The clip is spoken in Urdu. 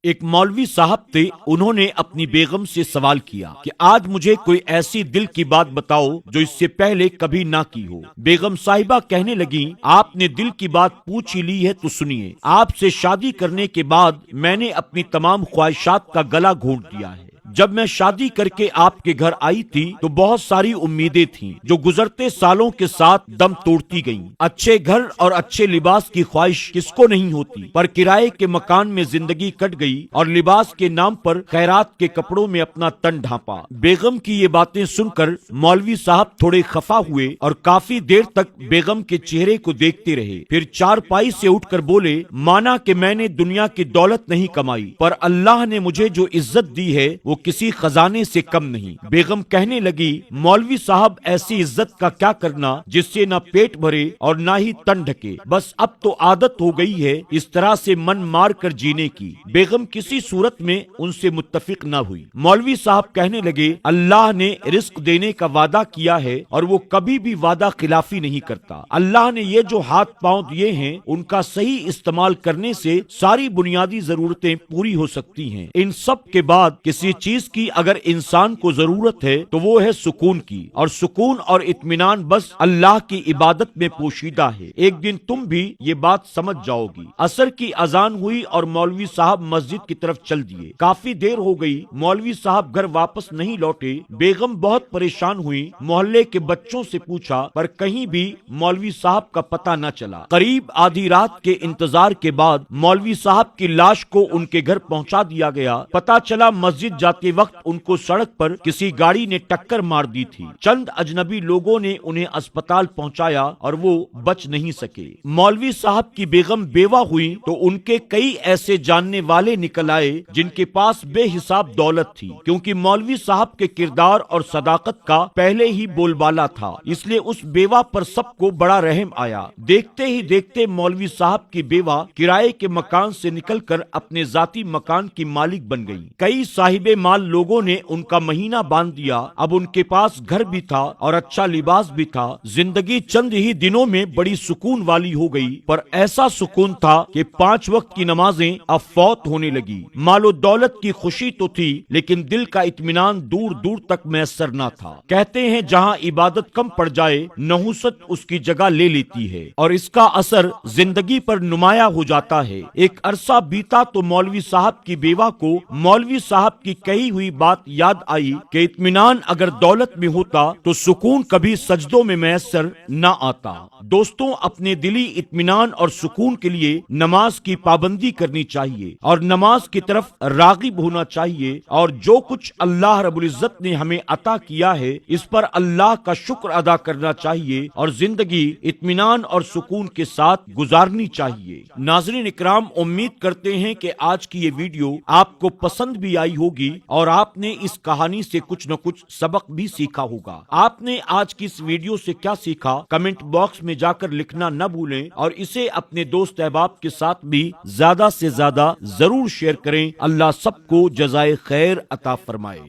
ایک مولوی صاحب تھے، انہوں نے اپنی بیگم سے سوال کیا کہ آج مجھے کوئی ایسی دل کی بات بتاؤ جو اس سے پہلے کبھی نہ کی ہو۔ بیگم صاحبہ کہنے لگیں، آپ نے دل کی بات پوچھ ہی لی ہے تو سنیے، آپ سے شادی کرنے کے بعد میں نے اپنی تمام خواہشات کا گلا گھونٹ دیا ہے۔ جب میں شادی کر کے آپ کے گھر آئی تھی تو بہت ساری امیدیں تھیں جو گزرتے سالوں کے ساتھ دم توڑتی گئیں۔ اچھے گھر اور اچھے لباس کی خواہش کس کو نہیں ہوتی، پر کرائے کے مکان میں زندگی کٹ گئی اور لباس کے نام پر خیرات کے کپڑوں میں اپنا تن ڈھانپا۔ بیگم کی یہ باتیں سن کر مولوی صاحب تھوڑے خفا ہوئے اور کافی دیر تک بیگم کے چہرے کو دیکھتے رہے، پھر چارپائی سے اٹھ کر بولے، مانا کہ میں نے دنیا کی دولت نہیں کمائی، پر اللہ نے مجھے جو عزت دی ہے وہ کسی خزانے سے کم نہیں۔ بیگم کہنے لگی، مولوی صاحب ایسی عزت کا کیا کرنا جس سے نہ پیٹ بھرے اور نہ ہی تن ڈھکے، بس اب تو عادت ہو گئی ہے اس طرح سے من مار کر جینے کی۔ بیگم کسی صورت میں ان سے متفق نہ ہوئی۔ مولوی صاحب کہنے لگے، اللہ نے رزق دینے کا وعدہ کیا ہے اور وہ کبھی بھی وعدہ خلافی نہیں کرتا۔ اللہ نے یہ جو ہاتھ پاؤں دیے ہیں ان کا صحیح استعمال کرنے سے ساری بنیادی ضرورتیں پوری ہو سکتی ہیں۔ ان سب کے بعد کسی چیز کی اگر انسان کو ضرورت ہے تو وہ ہے سکون کی، اور سکون اور اطمینان بس اللہ کی عبادت میں پوشیدہ ہے۔ ایک دن تم بھی یہ بات سمجھ جاؤ گی۔ عصر کی اذان ہوئی اور مولوی صاحب مسجد کی طرف چل دیے۔ کافی دیر ہو گئی، مولوی صاحب گھر واپس نہیں لوٹے۔ بیگم بہت پریشان ہوئی، محلے کے بچوں سے پوچھا پر کہیں بھی مولوی صاحب کا پتہ نہ چلا۔ قریب آدھی رات کے انتظار کے بعد مولوی صاحب کی لاش کو ان کے گھر پہنچا دیا گیا۔ پتہ چلا مسجد جاتے وقت ان کو سڑک پر کسی گاڑی نے ٹکر مار دی تھی۔ چند اجنبی لوگوں نے انہیں اسپتال پہنچایا اور وہ بچ نہیں سکے۔ مولوی صاحب کی بیگم بیوہ ہوئی تو ان کے کئی ایسے جاننے والے نکل آئے جن کے پاس بے حساب دولت تھی، کیونکہ مولوی صاحب کے کردار اور صداقت کا پہلے ہی بول بالا تھا، اس لیے اس بیوہ پر سب کو بڑا رحم آیا۔ دیکھتے ہی دیکھتے مولوی صاحب کی بیوہ کرائے کے مکان سے نکل کر اپنے ذاتی مکان کی مالک بن گئی۔ کئی صاحب مال لوگوں نے ان کا مہینہ باندھ دیا۔ اب ان کے پاس گھر بھی تھا اور اچھا لباس بھی تھا۔ زندگی چند ہی دنوں میں بڑی سکون والی ہو گئی، پر ایسا سکون تھا کہ 5 وقت کی نمازیں اب فوت ہونے لگی۔ مال و دولت کی خوشی تو تھی لیکن دل کا اطمینان دور دور تک میسر نہ تھا۔ کہتے ہیں جہاں عبادت کم پڑ جائے نحوست اس کی جگہ لے لیتی ہے اور اس کا اثر زندگی پر نمایاں ہو جاتا ہے۔ ایک عرصہ بیتا تو مولوی صاحب کی بیوہ کو مولوی صاحب کی کہی ہوئی بات یاد آئی کہ اطمینان اگر دولت میں ہوتا تو سکون کبھی سجدوں میں میسر نہ آتا۔ دوستوں، اپنے دلی اطمینان اور سکون کے لیے نماز کی پابندی کرنی چاہیے اور نماز کی طرف راغب ہونا چاہیے، اور جو کچھ اللہ رب العزت نے ہمیں عطا کیا ہے اس پر اللہ کا شکر ادا کرنا چاہیے اور زندگی اطمینان اور سکون کے ساتھ گزارنی چاہیے۔ ناظرین اکرام، امید کرتے ہیں کہ آج کی یہ ویڈیو آپ کو پسند بھی آئی ہوگی اور آپ نے اس کہانی سے کچھ نہ کچھ سبق بھی سیکھا ہوگا۔ آپ نے آج کی اس ویڈیو سے کیا سیکھا کمنٹ باکس میں جا کر لکھنا نہ بھولیں، اور اسے اپنے دوست احباب کے ساتھ بھی زیادہ سے زیادہ ضرور شیئر کریں۔ اللہ سب کو جزائے خیر عطا فرمائے۔